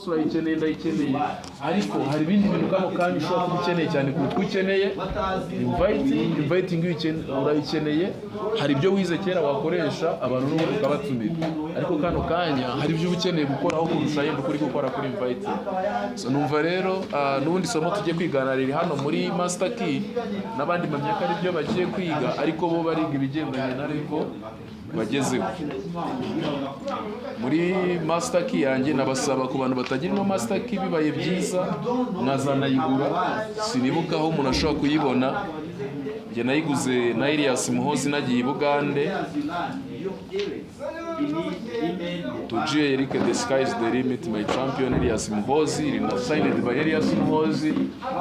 urayikeneye ndayikeneye ariko hari ibindi bintu kano kanya ushobora kuba ukeneye cyane kuko ukeneye inviting urayikeneye hari ibyo wize kera wakoresha abantu n'ubundi ukabatumira ariko kano kanya hari ibyo ukeneye gukora aho kurusha yenda ukuri gukora kuri inviting. So numva rero n'ubundi somo tugiye kwigana riri hano muri master key n'abandi mamyaka ari byo bagiye kwiga ariko bo bariga ibigendanye na level bagezeho muri master key yanjye. Nabasaba ku bantu batagirimo master key bibaye byiza mwazanayigura, sinibuka aho umuntu ashobora kuyibona. Njye nayiguze na Elias Muhozi nagiye i Bugande. Tugiye Eric the sky is the limit my champion Elias Muhozi iri na signed by Elias Muhozi,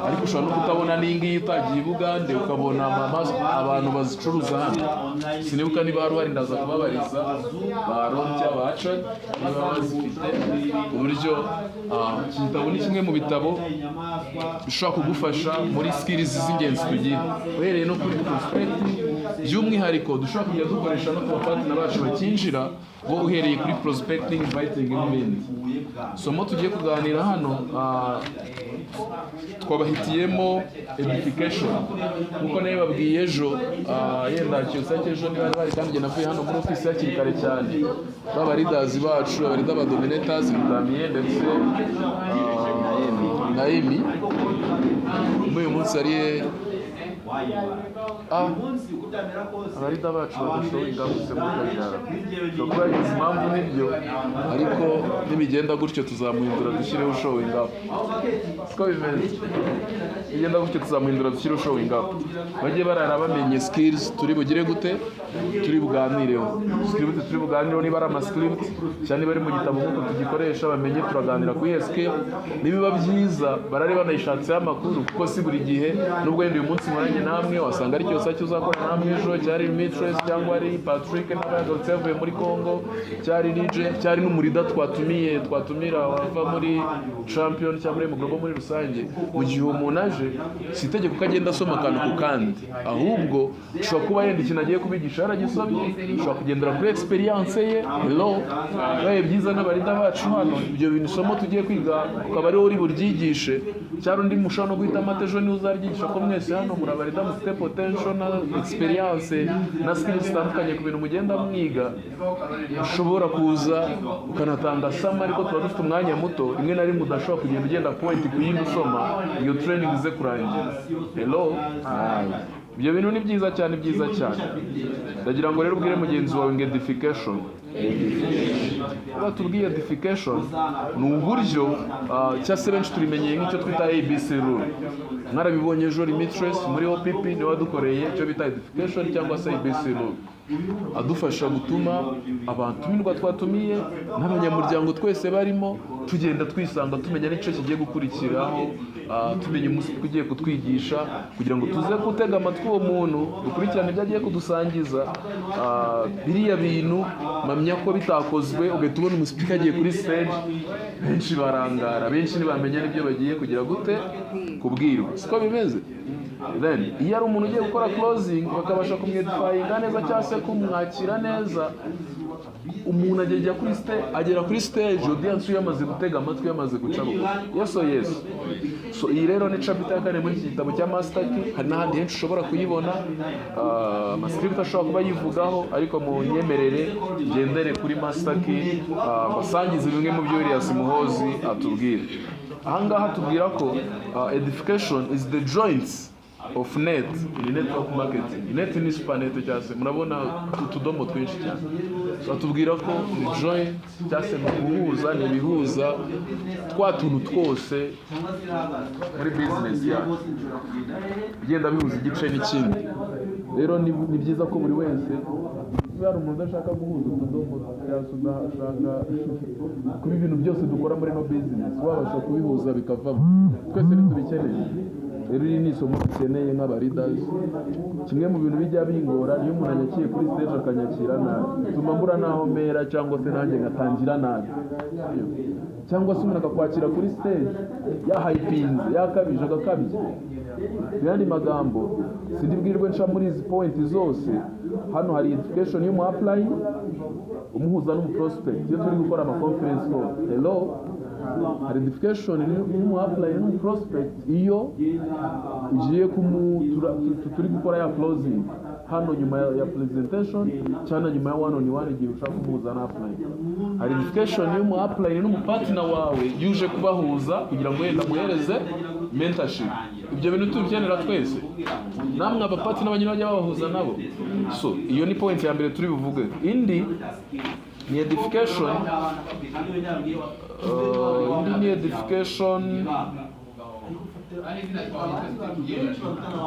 ariko ushobora no kutabona n'ingiyi utagiye i Bugande ukabona abantu bazicuruza hano. Sinibuka niba hari ndaza kubabariza baronja baca niba bazifite uburyo iki gitabo ni kimwe mu bitabo bishobora kugufasha muri skills z'ingenzi tugira uhereye no kuri prospecting by'umwihariko dushobora kujya dukoresha no ku bapartner bacu bakinjira bo uhereye kuri prospecting inviting n'ibindi. Somo tugiye kuganira hano twabahitiyemo edification nkuko nayo babwiye ejo yenda cyose ejo niba bari kandi navuye hano muri office hakiri kare cyane baba leaders bacu abarida ba dominators Damien ndetse na Emi uyu munsi ari abarida bacu badashoboye ingabuse mu kajyara kuko yagize impamvu n'ibyo ariko nibigenda gutyo tuzamuhindura dushyireho showing up. Siko bimeze igenda gutyo tuzamuhindura dushyireho showing up. Bagiye barara bamenye skills turi bugire gute turi buganireho script turi buganireho niba ari ama script cyane bari mu gitabo nk'uko tugikoresha bamenye turaganira kuri SK nibiba byiza barare banayishatse amakuru kuko si buri gihe nubwo yenda uyu munsi muranye namwe wasanga ari cyose cyuzakora namwe ejo cyari Mitres cyangwa ari Patrick n'abagarutse bavuye muri Congo cyari DJ cyari n'umurida twatumira wava muri champion cyangwa muri Global muri rusange. Mu gihe umuntu aje si itegeko ko agenda asoma akantu ku kandi ahubwo ushobora kuba yenda ikintu agiye kubigisha yaragisomye ushobora kugendera kuri experience ye. Hello baye byiza n'abarida bacu hano ibyo bintu somo tugiye kwiga ukaba ari uri buryigishe cyari undi mushano guhita amatejo ni uzaryigisha ko mwese hano murabarida mufite potential na experience na skills zitandukanye ku bintu mugenda mwiga ushobora kuza ukanatanga sama ariko tuba dufite umwanya muto rimwe na rimwe udashobora kugenda ugenda point ku yindi usoma iyo training ize kurangira. Hello ibyo bintu ni byiza cyane ndagira ngo rero ubwire mugenzi wawe ngo edification batubwiye edification ni uburyo cyase benshi turimenyeye nk'icyo twita ABC rule. Mwarabibonye ejo Mitres muri OPP ni wadukoreye icyo bita edification cyangwa se ABC rule adufasha gutuma abantu tumirwa twatumiye n'abanyamuryango twese barimo tugenda twisanga tumenya n'ico kigiye gukurikiraho tumenye umunsi tugiye kutwigisha kugira ngo tuze gutega amatwi uwo muntu dukurikirane ibyo agiye kudusangiza. Biriya bintu mamya ko bitakozwe ugahita ubona umuspeaker agiye kuri stage benshi barangara benshi ntibamenya n'ibyo bagiye kugira gute kubwirwa. Siko bimeze then iyo ari umuntu ugiye gukora closing bakabasha kumwedifyinga neza cyangwa se kumwakira neza umuntu agera kuri stage audience yamaze gutega amatwi yamaze gucaruka. Yes so iyi rero ni chapter ya kane muri iki gitabo cya master key. Hari n'ahandi henshi ushobora kuyibona amascript ashobora kuba yivugaho ariko mu nyemerere gendere kuri master key basangize bimwe mu byo Elias Muhozi atubwira. Ahangaha tubwira ko edification is the joints of net in network marketing. Net ni supernet cyase murabona utudomo twinshi cyane batubwira ko ni joint cyase mu guhuza ni bihuza twa tuntu twose muri business yacu bigenda bihuza igice n'ikindi. Rero ni byiza ko buri wese yari umuntu ashaka guhuza utudomo udashaka kuba ibintu byose dukora muri no business wabasha kubihuza bikavamo twese bitubikeneye. Rero iri ni isomo dukeneye nk'abaridas. Kimwe mu bintu bijya bingora iyo umuntu anyakiye kuri stage akanyakira nabi bituma mbura naho mera cyangwa se nanjye ngatangira nabi cyangwa se umuntu akakwakira kuri stage yahayipinze yakabije agakabye. Yandi magambo sindibwirwe nca muri izi point zose hano hari education y'umu apply umuhuza n'umu prospect iyo turi gukora ama conference call. Hello hari identification n'umu apply n'umu prospect iyo ugiye turi gukora ya closing hano nyuma ya presentation cyane nyuma ya one on one igihe ushaka kuhuza na apply. Hari identification y'umu apply n'umu partner wawe yuje kubahuza kugira ngo yenda muhereze mentorship. Ibyo bintu tubikenera twese, namwe aba partner n'abanyine bajya babahuza nabo. So iyo ni point ya mbere turi buvuge. Indi ni edification,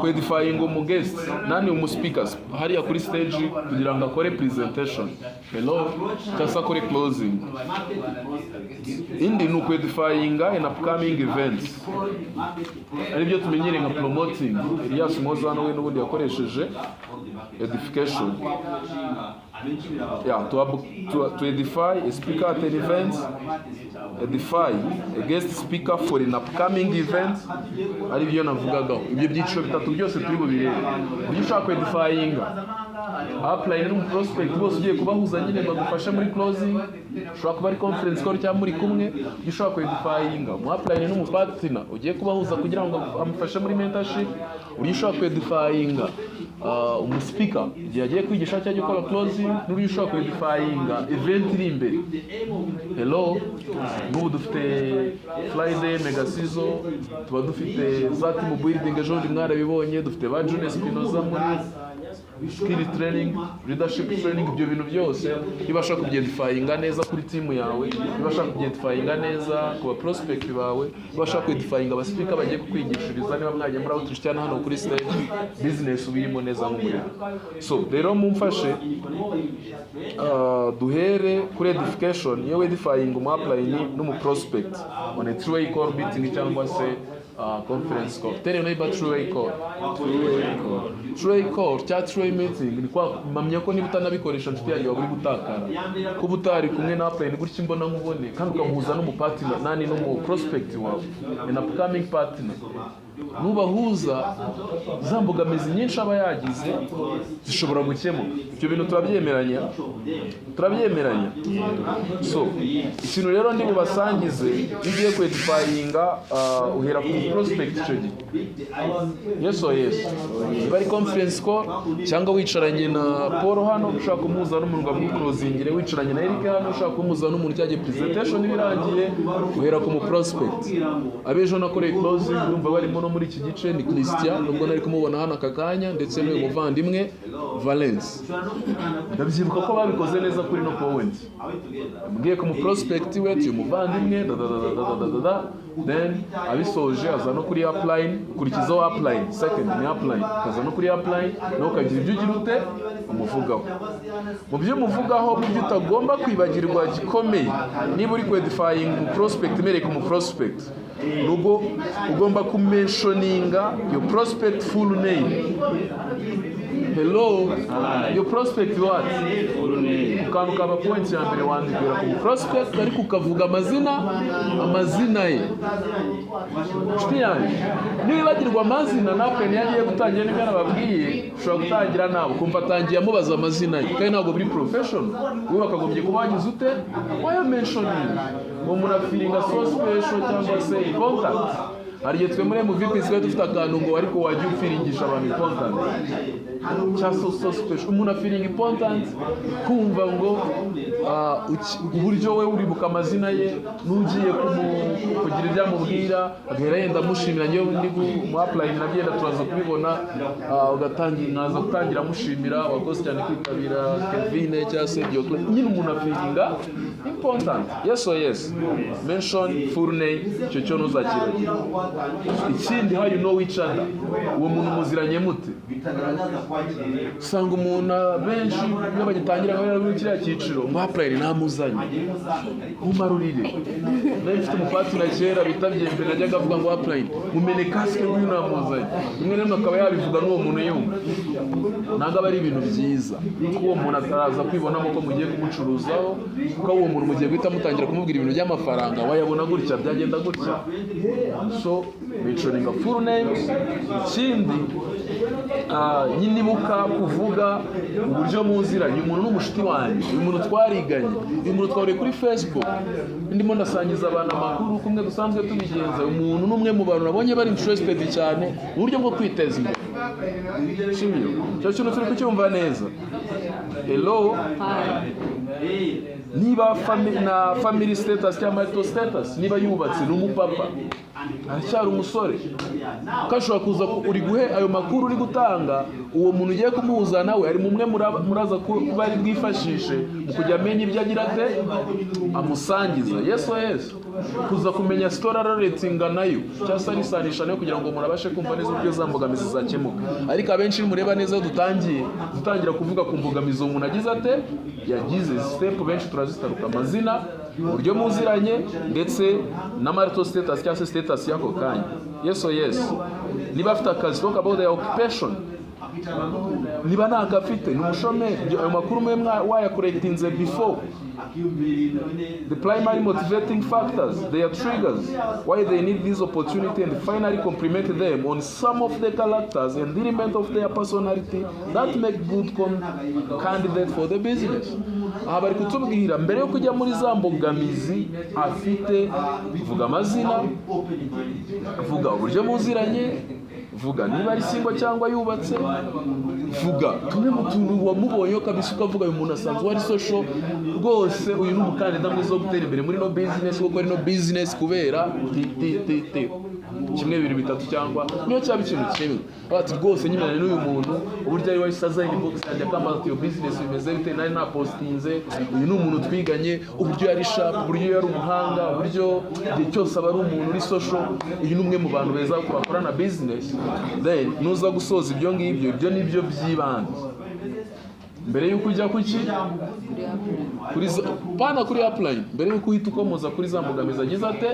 kwedifying umu guest nani umu speakers hariya kuri stage kugira ngo akore presentation, hello cyangwa akore closing. Indi ni ukwedifying an upcoming events, ari byo tumenyereye nka promoting. Elias Mozano we n'ubundi yakoresheje edification, yeah, to edify a speaker at an event, edify a guest speaker for an upcoming event, ari byo navugagaho. Ibyo byiciro bitatu byose turi bubirebe. Uburyo ushaka kwedifying apply n'umu prospect bose ugiye kubahuza nyine bagufasha muri closing, ushobora kuba ari conference call cyangwa muri kumwe. Ushobora kwedifying mu apply n'umu partner ugiye kubahuza kugira ngo amufashe muri mentorship. Ushobora kwedifying umu speaker igihe agiye kwigisha cyangwa gukora closing. Ushobora kwedifying event iri imbere, hello n'ubu dufite Friday mega season, tuba dufite za team building ejo ndi mwarabibonye, dufite ba June Spinoza muri skill training, leadership training. Ibyo bintu byose ibasha kubyedifyinga neza kuri team yawe, ibasha kubyedifyinga neza ku ba prospect bawe, ibasha kubyedifyinga aba speaker bagiye kukwigishiriza niba mwajya muri outreach cyane hano kuri stage business ubirimo neza nk'umurimo. So rero mumfashe duhere kuri edification iyo edifying umu apply n'umu prospect on a three-way call meeting cyangwa se conference call. Tell you about three-way call. Three-way call cyangwa three-way meeting ni kwa mamya ko niba utanabikoresha nshuti yawe uri gutakara, kuba utari kumwe na apply ni gutya imbona nkubone kandi ukamuhuza n'umu partner nani n'umu prospect wawe, an upcoming partner. Nubahuza za mbogamizi nyinshi aba yagize zishobora gukemuka. Ibyo bintu turabyemeranya. So ikintu rero ndi bubasangize bigiye kwedifyinga uhera ku prospect icyo gihe. Yes. Bari conference call cyangwa wicaranye na Paul hano ushaka kumuhuza n'umuntu ngo closing, wicaranye na Eric hano ushaka kumuhuza n'umuntu cyagiye presentation birangiye, uhera ku prospect. Abejo nakoreye closing urumva barimo no muri iki gice ni Christian, nubwo nari kumubona hano akakanya, ndetse n'uyu muvandimwe Valence. Ndabyibuka ko babikoze neza kuri no point. Mbwiye ku mu prospect we uyu muvandimwe then abisoje aza no kuri apply, kurikizaho apply, second ni apply, kaza no kuri apply no kagira ibyo ugira ute umuvugaho. Mu byo umuvugaho mu byo utagomba kwibagirwa gikomeye niba uri kwedifying mu prospect, mereka mu prospect nugo ugomba kumentioninga your prospect full name. Hello, your prospect what? Ukantu kaba point ya mbere wandikira ku prospect ariko ukavuga amazina ye. Shitiyani nibagirwa amazina napwe niyagiye gutangira n'ibyo nababwiye, ushobora gutangira nawe kumva atangiye amubaza amazina ye kandi ntabwo biri professional. Wowe bakagombye kubagiza ute waya mentioning umuntu afiringa so special cyangwa se contact. Hariye twe muri MVP twe dufite akantu ngo ariko wajya ufiringisha abantu important cyangwa so special. Umuntu afiringa important kumva ngo uburyo we uribuka amazina ye n'ugiye kugira ibyamubwira agera yenda mushimira nyo ndi mu apply nabyenda turaza kubibona ugatangira gutangira mushimira wakoze cyane kwitabira Kevin cyangwa se Dioclo. Nyine umuntu afiringa important. Yes, mention full name cyo nuzakira. Ikindi how you know each other, uwo muntu muziranye mute. Usanga umuntu benshi iyo bagitangira muri kiriya cyiciro ngo apply namuzanye umarurire nayo mfite umupatira kera kera bita byembe najyaga avuga ngo apply mumene kasike nguyu namuzanye rimwe rimwe akaba yabivuga n'uwo muntu yumva ntabwo aba ari ibintu byiza kuko uwo muntu ataraza kwibonamo ko mugiye kumucuruzaho kuko uwo muntu mugiye guhita mutangira kumubwira ibintu by'amafaranga wayabona gutya byagenda gutya so mentioninga full names ikindi nyinibuka kuvuga uburyo muziranye umuntu n'umushuti wanjye uyu muntu twariganye uyu muntu twahuriye kuri Facebook ndimo ndasangiza abantu amakuru kumwe dusanzwe tubigenza umuntu n'umwe mu bantu nabonye bari interested cyane mu buryo bwo kwiteza imbere shimyo cyo kintu turi kucyumva neza hello niba family status cyangwa marital status niba yubatse n'umupapa aracyari umusore kashobora kuza uri guhe ayo makuru uri gutanga uwo muntu ugiye kumuhuza nawe ari mumwe muraza kuba ari bwifashishe mu kujya amenya ibyo agira ate amusangiza yeso kuza kumenya story araretinga nayo cyangwa se arisanisha nayo kugira ngo murabashe kumva neza uburyo za mbogamizi zakemuka ariko abenshi mureba neza dutangira kuvuga ku mbogamizi umuntu agize ate yagize step benshi turazitaruka amazina uburyo muziranye ndetse na marital status cyangwa se status yako kanya yes niba afite akazi talk about their occupation niba nta gafite ni umushomeri ayo makuru mwe wayakorekitinze before the primary motivating factors their triggers why they need this opportunity and finally compliment them on some of the characters and element of their personality that make good candidate for the business aha bari kutubwira mbere yo kujya muri za mbogamizi afite vuga amazina vuga uburyo muziranye vuga niba ari singo cyangwa yubatse vuga tumwe mu tuntu wamubonye kabisa ukavuga uyu muntu asanzwe ari social rwose uyu ni umukandida mwiza wo gutera imbere muri no business kuko ari no business kubera kimwe bibiri bitatu cyangwa niyo cyaba ikintu kimwe bati rwose nyimana n'uyu muntu uburyo ari wayisaza inbox yanjye akamata iyo business bimeze bite nari na postinze uyu ni umuntu twiganye uburyo yari sharp uburyo yari umuhanga uburyo igihe cyose aba ari umuntu uri social uyu ni umwe mu bantu beza ko bakorana business then nuza gusoza ibyo ngibyo ibyo nibyo by'ibanze mbere yuko ujya kuki kuri upline mbere yuko uhita ukomoza kuri za mbogamizi agize ate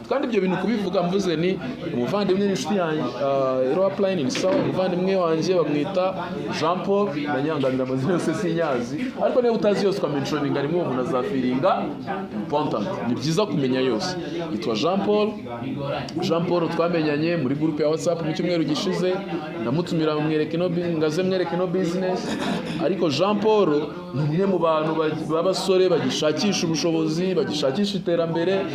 kandi ibyo bintu kubivuga mvuze ni umuvandimwe n'inshuti yanjye upline ni sawa umuvandimwe wanjye bamwita Jean Paul nanyanganira amazina yose sinyazi ariko niba utazi yose ukamentioninga rimwe umuntu azafiringa important ni byiza kumenya yose yitwa Jean Paul twamenyanye muri group ya WhatsApp mu cyumweru gishize ndamutumira mwereke no business ariko Jean Paul ni umwe mu bantu b'abasore bagishakisha ubushobozi bagishakisha iterambere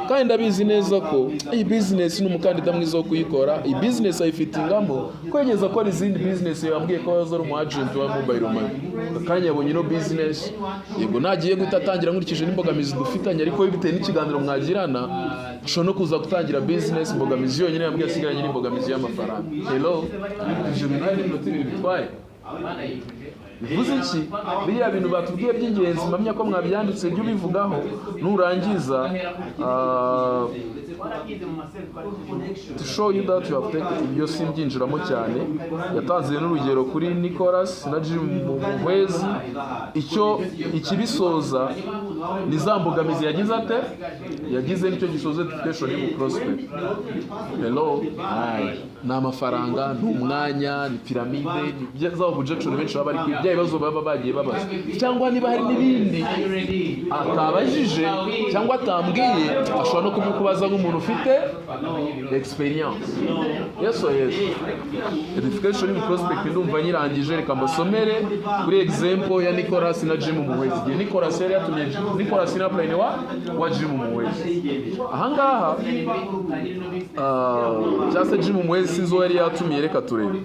kandi ndabizi neza ko iyi business ni umukandida mwiza wo kuyikora iyi business ayifitingamo kwegeza ko izindi business yambwiye ko yazora umu agent wa mobile money kandi yabonye no business yego nagiye gutatangira nkurikije n'imbogamizi dufitanye ariko bitewe n'ikiganiro mwagirana ushobora no kuza gutangira business imbogamizi yonyine yambwiye asigaranye n'imbogamizi y'amafaranga hello je bintu n'inoti bitwaye bivuze iki biriya bintu batubwiye by'ingenzi mpamya ko mwabyanditse byo bivugaho nurangiza to show you that you have taken ibyo simbyinjiramo cyane yatanze n'urugero kuri Nicholas na Jim Muhwezi icyo ikibisoza ni za mbogamizi yagize nicyo gisoze education mu prospect hello na amafaranga n'umwanya ni piramide za objection benshi baba ari bya bibazo baba bagiye babaza cyangwa niba hari n'ibindi atabajije cyangwa atambwiye ashobora no kumukubaza nk'umuntu ufite experience yes education mu prospect ndumva nyirangije reka mbasomere kuri example ya Nicholas na Jim Muhwezi Nicholas yari yatumye Nicholas na plan wa Jim Muhwezi ahangaha cyase Jim Muhwezi sinzo yari yatumye reka turebe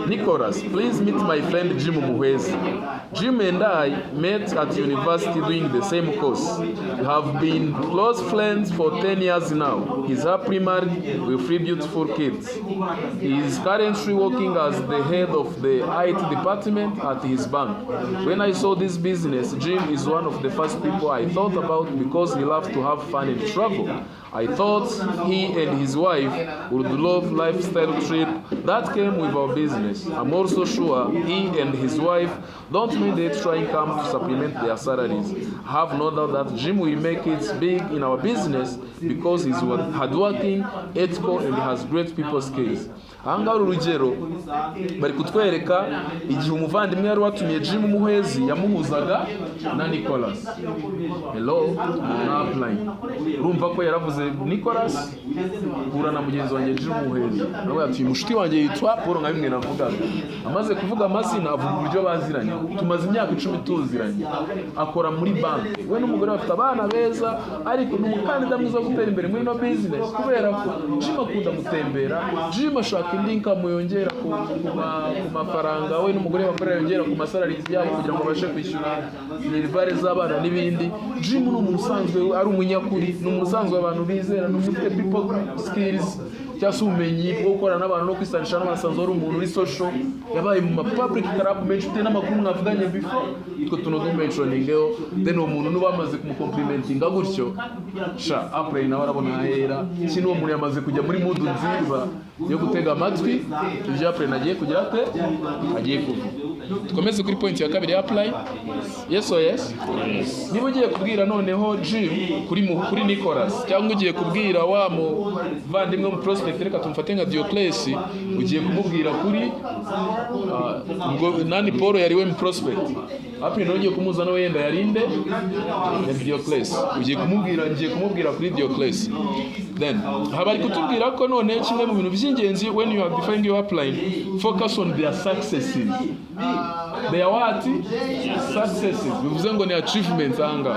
Nicholas please meet my friend Jim Muhwezi. Jim and I met at university doing the same course. We have been close friends for 10 years now. He's happily married with 3 beautiful kids. He is currently working as the head of the IT department at his bank. When I saw this business, Jim is one of the first people I thought about because he loved to have fun and travel. I thought he and his wife would love lifestyle trip that came with our business. I'm also sure he and his wife don't need extra income to supplement their salaries. I have no doubt that Jim will make it big in our business because he's hardworking, ethical, and has great people skills. Ahangaha urugero bari kutwereka igihe umuvandimwe yari watumiye Jim Muhwezi yamuhuzaga na Nicholas. Hello, upline. Urumva ko yaravuze Nicholas hura na mugenzi wanjye Jim Muhwezi. Nawe ati mushiti wanjye yitwa Paul nka bimwe navugaga. Amaze kuvuga amazina avuga uburyo baziranye. Tumaze imyaka 10 tuziranye. Akora muri bank. We n'umugore bafite abana beza ariko n'umukandida mwiza gutera imbere muri no business kubera ko Jim akunda gutembera. Jim ashaka indi income yongera ku mafaranga we n'umugore bakorera yongera ku masalaries yabo kugira ngo bashe kwishyura nerivare z'abana n'ibindi. Jim ni umuntu usanzwe ari umunyakuri, ni umuntu usanzwe abantu bizera, ni ufite people skills cyangwa ubumenyi bwo gukorana n'abantu no kwisanisha n'abasanzwe ari umuntu uri social, yabaye mu public club menshi ufite n'amakuru mwavuganye before utwo tuno dumentioningeho, then uwo muntu n'ubamaze kumukomplimentinga gutyo sha April nawe arabona ahera kino uwo muntu yamaze kujya muri mood nziza yo gutega amatwi ibyo April nagiye kugira ate agiye kuvuga. Tukomeze kuri point ya kabiri apply. Yes or yes? Niba ugiye kubwira noneho Jim kuri Nicholas cyangwa ugiye kubwira wa muvandimwe mu prospect reka tumfate nka Diocles, ugiye kumubwira kuri nani Paul yari we mu prospect April no ugiye kumuzana we yenda yarinde ya Diocles, ugiye kumubwira kuri Diocles. Then habari kutubwira ko none kimwe mu bintu by'ingenzi when you are defining your upline, focus on their successes. They are what? Successes. Bivuze ngo ni achievements anga.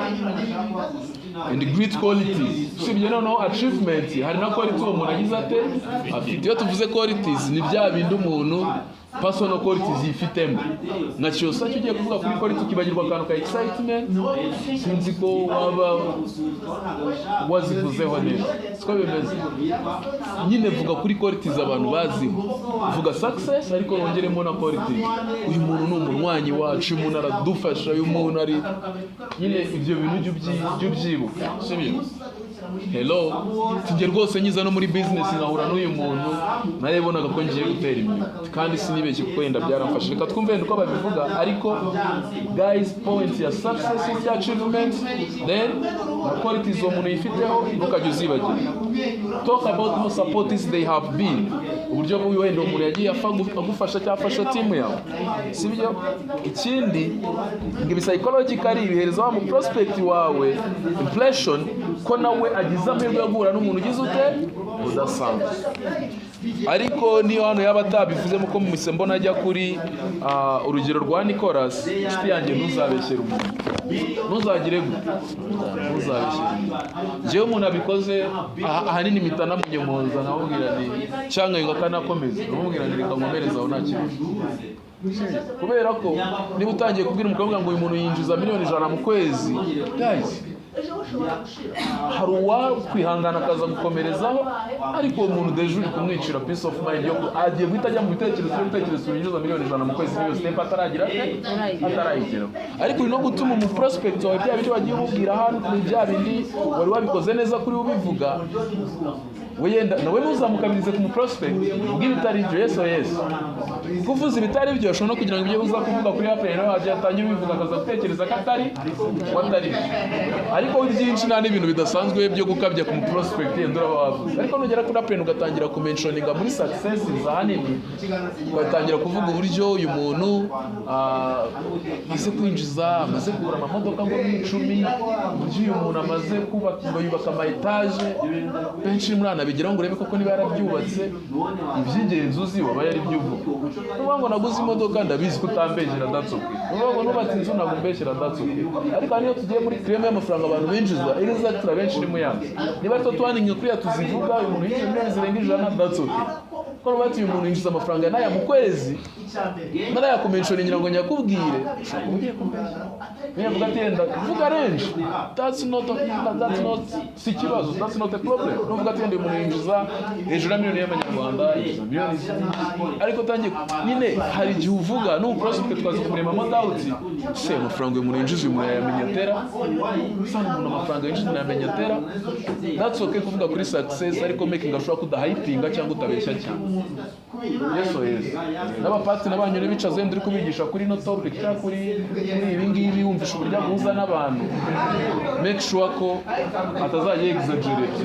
And great qualities. Sibye no achievement hari na quality uwo umuntu agize ate afite. Iyo tuvuze qualities ni bya bindi umuntu personal qualities yifitemo. Na cyose cyo ugiye kuvuga kuri quality kibagirwa akantu ka excitement, sinzi ko waba wazivuzeho neza. Siko bimeze. Nyine vuga kuri qualities abantu baziho. Vuga success ariko wongeremo na qualities. Uyu muntu ni umunwanyi wacu, umuntu aradufasha, uyu muntu ari nyine ibyo bintu by'ubyibuka. Sibyo? Hello, tujye rwose nyiza no muri business nkahura n'uyu muntu narebonaga ko ngiye gutera imbere kandi sinibeshye kuko yenda byaramfashe. Reka twumve uko babivuga ariko guys, point ya success is achievement, then qualities umuntu yifiteho ntukajye uzibagira. Talk about how supporters they have been, uburyo bwo wenda umuntu yagiye agufasha cyangwa afasha team yawe. Sibyo? Ikindi ngibi psychologically bihereza wa mu prospect wawe impression ko nawe agize amahirwe yo guhura n'umuntu ugize ute udasanzwe. Ariko niyo hano yaba atabivuze muko mumise mbona ajya kuri urugero rwa Nicholas, inshuti yanjye ntuzabeshyere umuntu, ntuzagire gute, ntuzabeshyere. Jewe umuntu abikoze ahanini mitana munyemonza namubwira ni cyangwa ngo kanakomeza namubwira ni reka nkomereza aho nta kibazo. Kubera ko niba utangiye kubwira umukobwa ngo uyu muntu yinjiza $1,100,000 mu kwezi, guys, hari uwakwihangana akaza gukomerezaho ariko uwo muntu deje uri kumwicira peace of mind yo agiye guhita ajya mu bitekerezo winjiza $1,100,000 mu kwezi niyo step atarageraho. Ariko uri no gutuma mu prospect wawe bya bindi bagiye ubwira hano kuri bya bindi wari wabikoze neza kuri ubivuga wenda nawe ntuzamukabirize ku mu prospect ubwira bitari ibyo. Yes or yes? Kuvuza ibitari ibyo ushobora no kugira ngo ibyo uza kuvuga kuri April nawe wagiye atangira ubivuga akaza gutekereza ko atari watari. Ariko byinshi nta n'ibintu bidasanzwe byo gukabya ku mu prospect yenda urabavuze. Ariko nugera kuri April ugatangira kumentioninga muri successes ahanini, ugatangira kuvuga uburyo uyu muntu amaze kwinjiza, amaze kugura amamodoka ngo 10, uburyo uyu muntu amaze yubaka ama etage benshi muri bigira ngo urebe koko niba yarabyubatse iby'ingenzi uzi waba yari byuvuga. Nuvuga ngo naguze imodoka ndabizi ko utambeshyira datsuke, nuvuga ngo nubatse inzu nagumbeshyira datsuke. Ariko niyo tugiye muri claim y'amafaranga abantu binjiza exactly benshi ni muyanze niba to twaninga kuri tuzivuga uyu muntu yinjiza $1,000,000 datsuke. ko bati uyu muntu yinjiza amafaranga n'aya mu kwezi nara kumentioningira ngo nyakubwire ugiye kumbesha niyo ati enda vuga range that's not si kibazo, that's not a problem. Nuvuga ati umuntu yinjiza hejuru ya miliyoni y'amanyarwanda, miliyoni ariko tangiye nyine hari igihe uvuga no prospect twazi kumurema modality se amafaranga umuntu yinjiza umuntu yamenyatera sana umuntu amafaranga yinjiza yamenyatera, that's okay kuvuga kuri success ariko making ashobora kudahypinga cyangwa utabeshya cyane. Yes. N'abapati n'abanyure bicaze ndiri kubigisha kuri no topic cyangwa kuri ibi ngibi wumvisha uburyo guhuza n'abantu, make sure ko atazaye exaggerate.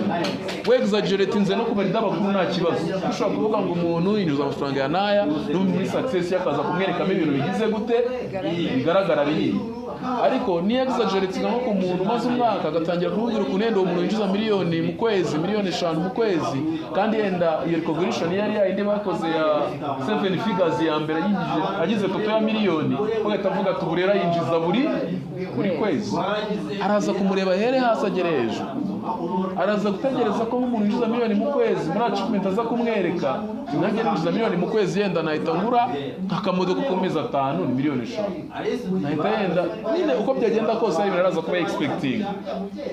We exaggerate nze no kubarida abakuru nta kibazo. Ushobora kuvuga ngo umuntu yinjiza amafaranga ya naya no muri success yakaza kumwerekamo ibintu bigize gute bigaragara biri, ariko ni exaggerate nko ku muntu maze umwaka agatangira kuvugira ku nendo umuntu yinjiza miliyoni mu kwezi, miliyoni 5 mu kwezi, kandi yenda iyo recognition yari yindi bakoze ya 7 figures ya mbere yinjije agize toto ya miliyoni, bagahita avuga tuburera yinjiza buri kwezi. Araza kumureba here hasi agereje, araza gutegereza ko umuntu yinjiza miliyoni mu kwezi muri achievement aza kumwereka nange yinjiza miliyoni mu kwezi, yenda nahita ngura akamodoka ku mezi 5 ni miliyoni 5, nahita yenda nyine uko byagenda kose ari biraza kuba expecting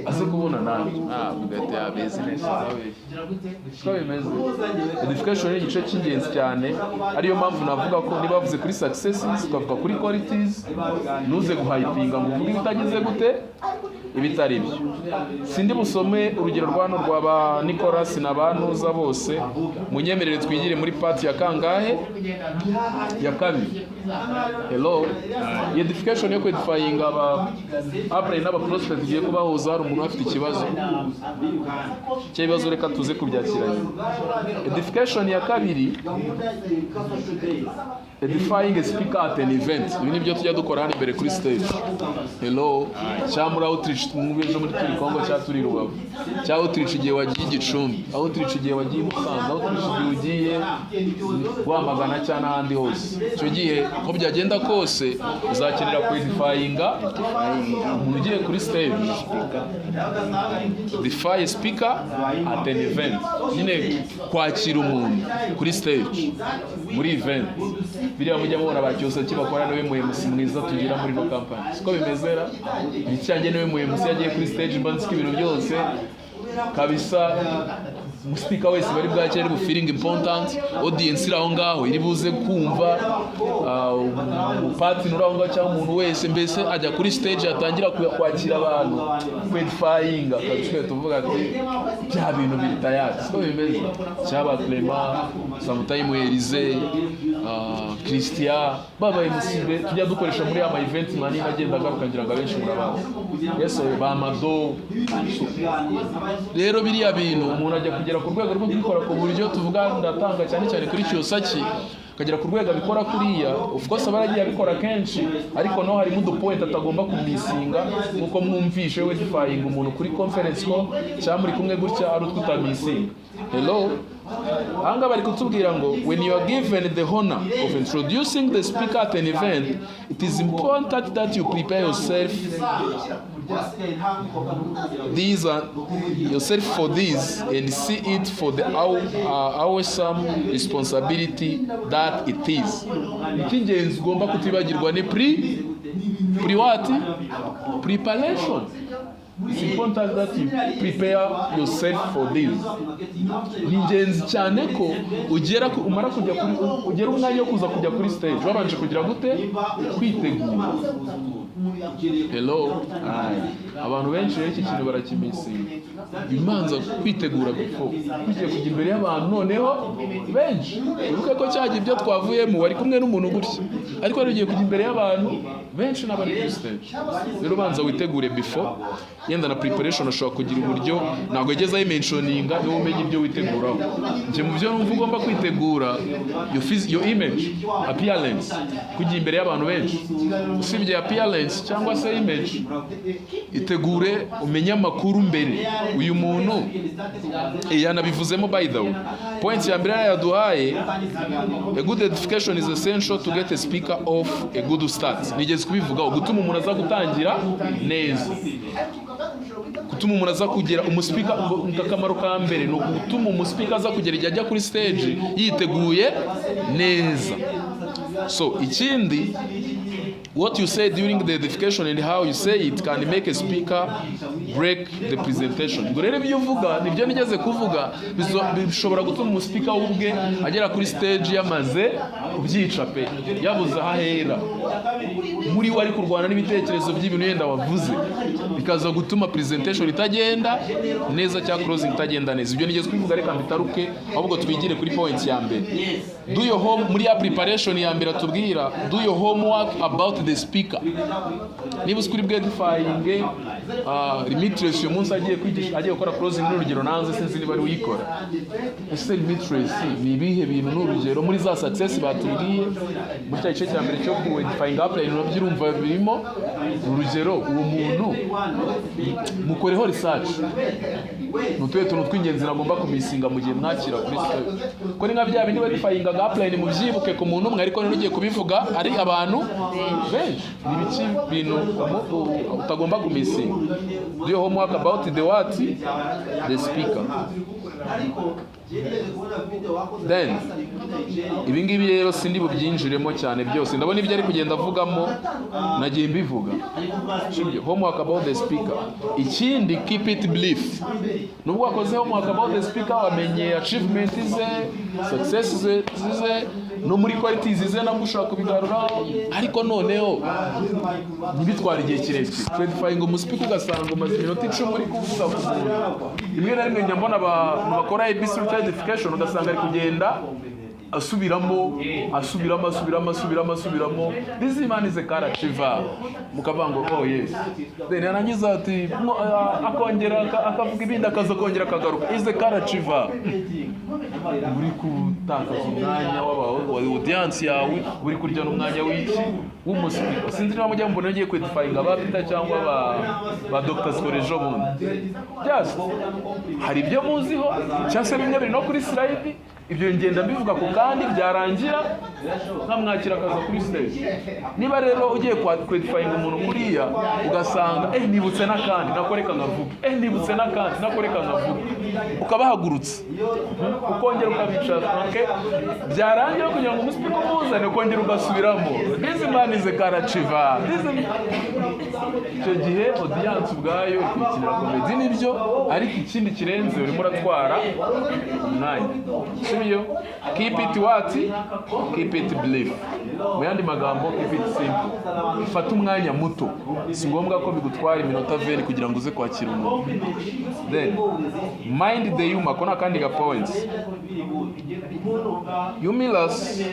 aze kubona nawe bugate ya business zawe ko bimeze. Edification ni igice cy'ingenzi cyane, ariyo mpamvu navuga ko niba bavuze kuri successes twavuga kuri qualities, nuze guhypinga ngo uvuge utagize gute ibitari byo. Sindi busome urugero rwano rw'aba Nicolas n'abanuza bose, munyemerere twigire muri part ya kangahe ya kabiri. Hello, edification yo kwedifyinga aba apply n'aba prospect giye kubahuza hari umuntu afite ikibazo cy'ibibazo, reka tuze kubyakiranye. Edification ya kabiri, edifying a speaker at an event. Ibi nibyo tujya dukora hano imbere kuri stage. Hello, cyamura outreach mwubeje muri turi Kongo cya turi Rubavu, cya outreach igihe wagiye Gicumbi, outreach igihe wagiye Musanze, outreach igihe ugiye Rwamagana cyane ahandi hose. Icyo gihe ko byagenda kose uzakenera kwedifyinga umuntu ugiye kuri stage. Defy speaker at an event, nyine kwakira umuntu kuri stage muri event. Biriya mujya mubona bacyose kibakora nawe muhemusi mwiza tugira muri no company, siko bimezera icyange nawe muhemusi yagiye kuri stage mbanzika ibintu byose kabisa. Speaker wese bari bwakire ari bu feeling important, audience iri aho ngaho iri buze kumva party nuraho ngaho cyangwa umuntu wese mbese ajya kuri stage atangira kwakira abantu kwedifyinga akabiswe tuvuga ati bya bintu bitayatse siko bimeze. Cyaba Clement, sometimes Elise, Christian babaye musibe tujya dukoresha muri ama event mani agenda garukangira ngo abenshi murabaho. Yeso ba Mado. Rero biriya bintu umuntu ajya kugera ku rwego rwo gukora ku buryo tuvuga ndatanga cyane kuri Kiyosaki, kagera ku rwego abikora kuriya. Of course abaragiye abikora kenshi, ariko no hari mu point atagomba kumisinga nkuko mwumvishe we defying umuntu kuri conference call cyangwa muri kumwe gutya ari ututamisinga. Hello, anga bari kutubwira ngo when you are given the honor of introducing the speaker at an event, it is important that you prepare yourself for this and see it for the awesome responsibility that it is. Ikingenzi ugomba kutibagirwa ni preparation. It's important that you prepare yourself for this. Ni ingenzi cyane ko umara kujya kuri ugera umwanya wo kuza kujya kuri stage wabanje kugira gute kwitegura. Hello, abantu benshi iki kintu barakimisinga, bimanza kwitegura before kujya kujya imbere y'abantu. Noneho benshi uvuga ko cyagiye ibyo twavuyemo wari kumwe n'umuntu gutya, ariko ari ugiye kujya imbere y'abantu benshi n'abari kuri stage. Rero banza witegure before, yenda na preparation ashobora kugira uburyo ntabwo yageza mentioninga niwo umenye ibyo witeguraho. Nje mu byo numva ugomba kwitegura your image, appearance, kujya imbere y'abantu benshi. Usibye appearance cyangwa se image, itegure umenye amakuru mbere. Uyu muntu yanabivuzemo by the way. Point ya mbere yaduhaye, a good edification is essential to get a speaker off a good start. Nigeze kubivuga gutuma umuntu aza gutangira neza. gutuma umuntu aza kugera umuspeaker. Akamaro ka mbere ni ugutuma umuspeaker aza kugera igihe ajya kuri stage yiteguye neza. So ikindi, what you say during the edification and how you say it can make a speaker break the presentation. Ngo rero ibyo uvuga nibyo nigeze kuvuga, bishobora gutuma umuspeaker ubwe agera kuri stage yamaze kubyica pe, yabuze ahahera muri wari kurwana n'ibitekerezo by'ibintu yenda wavuze, bikaza gutuma presentation itagenda neza cyangwa closing itagenda neza. Ibyo nigeze kubivuga, reka mbitaruke ahubwo twigire kuri point ya mbere. Do your home muri ya preparation ya mbere atubwira, do your homework about the speaker. Niba uskuri bwedifying limitless uyu munsi agiye kwigisha, agiye gukora closing n'urugero nanze sinzi niba ari uyikora. Ese limitless ni ibihe bintu n'urugero muri za success batubwiye muri cya gice cya mbere cyo kwedifying apply no byirumva birimo urugero uwo muntu mukoreho research mutuye tuntu tw'ingenzi nagomba kumisinga mu gihe mwakira kuri stage. Ko ni nka bya bindi wedifying apply ni mubyibuke ku muntu umwe, ariko nigiye kubivuga ari abantu benshi. Ni biki bintu utagomba kumisinga. Do your homework about the what? The speaker. Then ibi ngibi rero sindi bubyinjiremo cyane byose, ndabona ibyo ari kugenda avugamo nagiye mbivuga. Homework about the speaker. Ikindi, keep it brief. Nubwo wakoze homework about the speaker, wamenye achievement ze, success ze, no muri qualities ze nabwo ushaka kubigaruraho, ariko noneho ntibitwara igihe kirekire. Predifying umuspeaker ugasanga umaze iminota 10 uri kuvuga ku muntu. Rimwe na rimwe nyambona abantu bakora ABC certification ugasanga ari kugenda asubiramo. This man is a car achiever. Mukavango, oh yes. Then anangiza ati akongera akavuga ibindi akazokongera akagaruka. Is a car achiever. Uri kutakaza umwanya wa audience yawe, uri kurya n'umwanya w'iki w'umuspeaker. Sinzi niba mujya mbona ngiye kwedifying abapita cyangwa ba Dr. Skorejo bundi. Just hari ibyo muziho cyangwa bimwe biri no kuri slide. Ibyo ngenda mbivuga ko kandi byarangira nkamwakira akaza kuri stage. Niba rero ugiye kwedifying umuntu kuriya ugasanga nibutse nakandi nakoreka nkavuga, nibutse nakandi nakoreka nkavuga, ukabahagurutse ukongera ukabicara, okay, byarangira kugira ngo umuspeaker umuzane ukongera ugasubiramo. This man is a car achiever. Icyo gihe audience ubwayo ikinira comedy nibyo, ariko ikindi kirenze urimo uratwara umwanya. Keep it what? Keep it brief. Mu yandi magambo, keep it simple. Fata umwanya muto. Si ngombwa ko bigutwara iminota 20 kugira ngo uze kwakira umuntu. Then mind the humor. Kona kandi ga points. Humorous.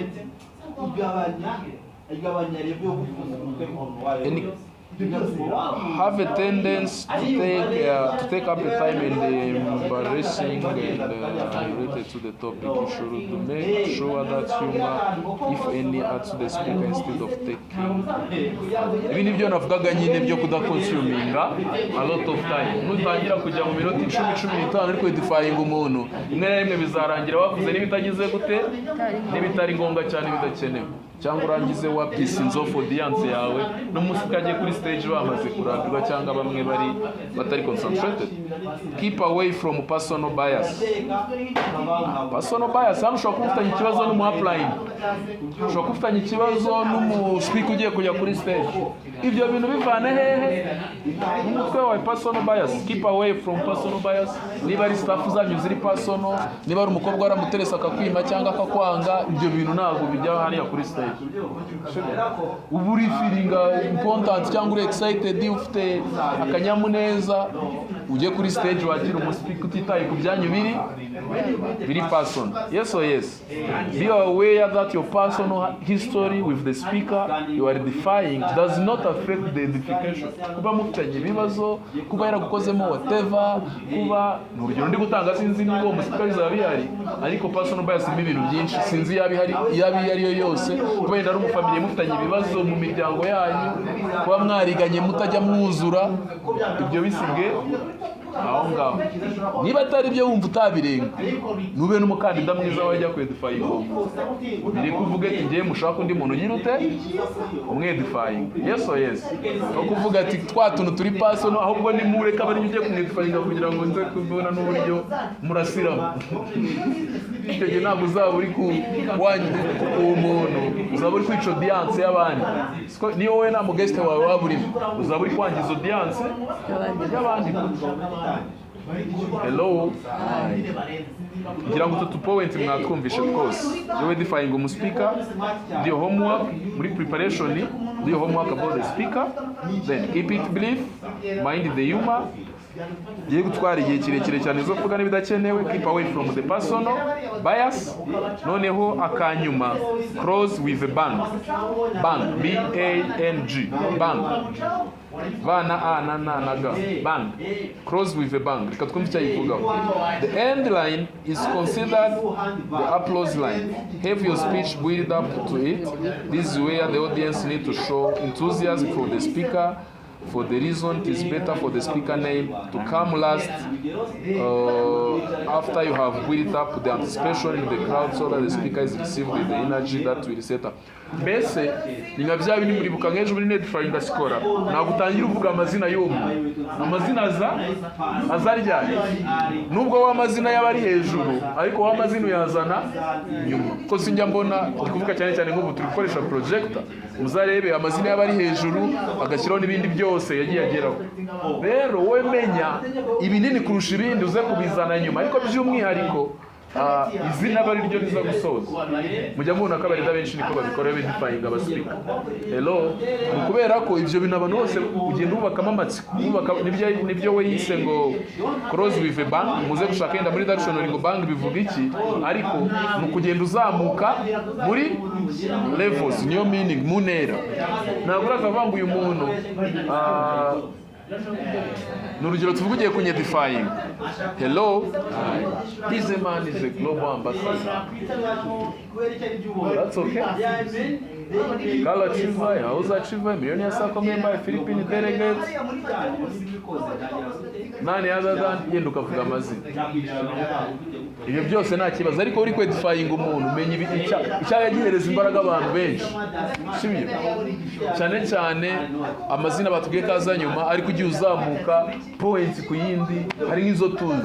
Have a tendency to take up the time and embarrassing and related to the topic. You should make sure that humor, if any, adds to the speaker instead of taking. Even if you have nyine byo kudakonsuminga a lot of time. Nutangira kujya mu minota 10-15 ariko kwedifying umuntu, rimwe na rimwe bizarangira wavuze n'ibitagize gute n'ibitari ngombwa cyane bidakenewe. Cyangwa urangize wapisinze off audience yawe n'umusika agiye kuri stage bamaze kurambirwa cyangwa bamwe bari batari concentrated. Keep away from personal bias. Personal bias, hano ushobora kufitanya ikibazo n'umuupline, ushobora kufitanya ikibazo n'umuspeaker ugiye kujya kuri stage. Ibyo bintu bivana hehe n'umutwe wa personal bias. Keep away from personal bias. Niba ari staff zanyu ziri personal, niba ari umukobwa aramuteresa akakwima cyangwa akakwanga, ibyo bintu ntabwo bijya hariya kuri stage. Ubu uri feeling important cyangwa uri excited, ufite akanyamuneza, ujye kuri stage wakira umuspeaker utitaye ku byanyu biri personal. Yes or yes? Be aware that your personal history with the speaker you are defying does not affect the edification. Kuba mufitanye ibibazo, kuba yaragukozemo whatever, kuba n'urugero ndi gutanga sinzi niba umuspeaker bizaba bihari, ariko personal bias ni ibintu byinshi, sinzi yabi ariyo yose. Kuba yenda ari umufamiliye mufitanye ibibazo mu miryango yanyu, kuba mwariganye mutajya mwuzura, ibyo bisibwe aho ngaho niba atari byo wumva utabirenga nube n'umukandida mwiza wajya kwedifayinga biri kuvuga ati ngiye mushaka undi muntu ugira ute umwedifayinga yes or yes no kuvuga ati twa tuntu turi personal ahubwo ni mureka bari ujye kumwedifayinga kugira ngo nze kubona n'uburyo murasiramo icyo gihe ntabwo uzaba uri ku uwo muntu uzaba uri kwica audience y'abandi niyo wowe nta mugeste wawe waba urimo uzaba uri kwangiza audience y'abandi. Hello. Ngira ngo utu point mwatwumvishe twose. Yo edifying umuspeaker, the homework, muri preparation, the homework about the speaker, then keep it brief, mind the humor. Giye gutwara igihe kirekire cyane zo kuvuga n'ibidakenewe, keep away from the personal bias. Noneho akanyuma close with a bang. Bang, B A N G. Bang. Vana a na na na ga. Bang. Close with a bang. Reka twumve icyo yivugaho. The end line is considered the applause line. Have your speech build up to it. This is where the audience need to show enthusiasm for the speaker. For the reason it is better for the speaker name to come last after you have built up the anticipation in the crowd so that the speaker is received with the energy that will set up. Mbese ni nka bya bindi muribuka nk'ejo muri Netflix sikora ntabwo utangira uvuga amazina y'umuntu amazina azaryanye nubwo w'amazina y'abari hejuru ariko w'amazina uyazana nyuma ko sinjya mbona kuvuga cyane nk'ubu turi gukoresha projector muzarebe amazina y'abari hejuru agashyiraho n'ibindi byose yagiye ageraho rero wowe menya ibinini kurusha ibindi uze kubizana nyuma ariko by'umwihariko izina bari ryo riza gusoza mujya mubona ko abarida benshi niko babikora bedifying abaspeaker. Hello. Kubera ko ivyo bintu abantu bose ugenda ubakamo amatsiko nibyo we yise ngo close with a bang muze gushaka yenda muri dictionary ngo bang bivuga iki ariko mu kugenda uzamuka muri levels niyo meaning munera ntabwo urazavuga ngo uyu muntu Nurugero tuvuga ugiye kunyedifying. Hello. This man is a global ambassador. That's okay. Kala Chiva, Hausa Chiva, Millionaire Sako member, Philippine delegate. Nani other than yenda ukavuga amazina. Ibyo byose nta kibazo ariko uri kwedifying umuntu umenye icyagihereza imbaraga abantu benshi. Sibyo? Cyane amazina batubwiye kaza nyuma ariko ugiye uzamuka points ku yindi hari nk'izo tuzi.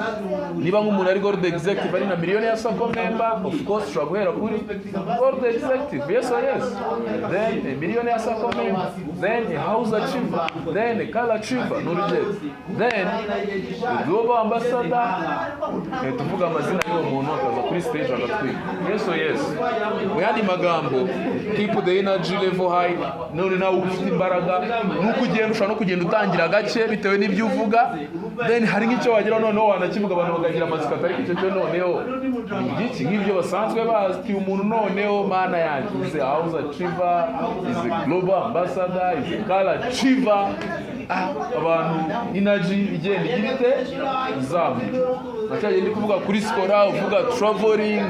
Niba nk'umuntu ari Gold Executive ari na Millionaire Sako member, of course ushobora guhera kuri Gold Executive. Yes or yes? Then a Millionaire Sako member, then a House Achiever, then a Kala Achiever, n'urugero. Then a Global Ambassador, tuvuga amazina y'uwo muntu akaza kuri stage agatwika. Yes or yes? Mu yandi magambo, keep the energy level high, none nawe ufite imbaraga, nuko ugenda ushobora no kugenda utangira gake bitewe n'ibyo uvuga, then hari nk'icyo wagira noneho wanakivuga abantu bakagira amatsiko atari icyo cyo noneho igiki nk'ibyo basanzwe bati umuntu noneho mana yanjye is a House Achiever, is a Global Ambassador, is a Kala Achiever. Abantu energy igenda igite zamu nacyagenda kuvuga kuri skora uvuga traveling